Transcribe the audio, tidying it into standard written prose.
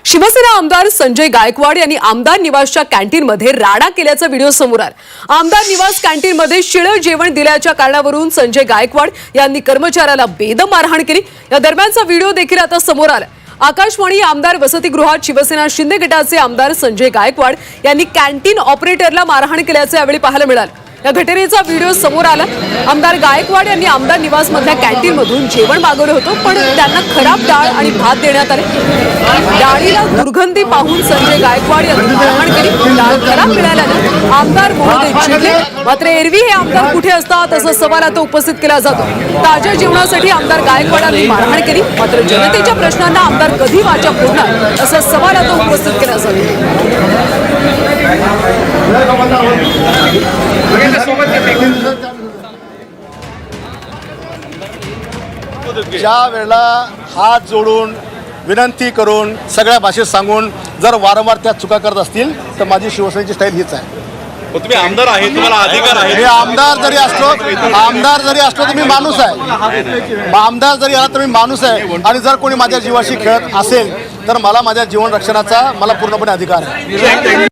शिवसेना आमदार संजय गायकवाड यांनी आमदार निवासच्या कॅन्टीनमध्ये राडा केल्याचा व्हिडिओ समोर आला। आमदार निवास कॅन्टीनमध्ये शिळं जेवण दिल्याच्या कारणावरून संजय गायकवाड यांनी कर्मचाऱ्याला बेदम मारहाण केली। या दरम्यानचा व्हिडिओ देखील आता समोर आला। आकाशवाणी आमदार वसतिगृहात शिवसेना शिंदे गटाचे आमदार संजय गायकवाड यांनी कॅन्टीन ऑपरेटरला मारहाण केल्याचे यावेळी पाहायला मिळाले। या घटनेचा व्हिडिओ समोर आला। आमदार गायकवाड यांनी आमदार निवासमधल्या कॅन्टीनमधून जेवण मागवलं होतं, पण त्यांना खराब डाळ आणि भात देण्यात आले। डाळीला दुर्गंधी पाहून संजय गायकवाड यांनी मारहाण केली। डाळ खराब मिळाल्यानं आमदार महोदय चिडले। मात्र एरवी हे आमदार कुठे असतात असा सवाल आता उपस्थित केला जातो। ताज्या जेवणासाठी आमदार गायकवाडांनी मारहाण केली, मात्र जनतेच्या प्रश्नांना आमदार कधी वाचा फोडणार असा सवाल आता उपस्थित केला जातो। ज्या वेळेला हात जोडून विनंती करून सगळ्या भाषेत सांगून जर वारंवार त्या चुका करत असतील तर माझी शिवसेनेची स्टाईल हीच आहे। तुम्ही आमदार आहे, तुम्हाला अधिकार आहे। मी आमदार जरी असलो तर मी माणूस आहे। आमदार जरी आला तर मी माणूस आहे, आणि जर कोणी माझ्या जीवाशी खेळत असेल तर मला माझ्या जीवन रक्षणाचा मला पूर्णपणे अधिकार आहे।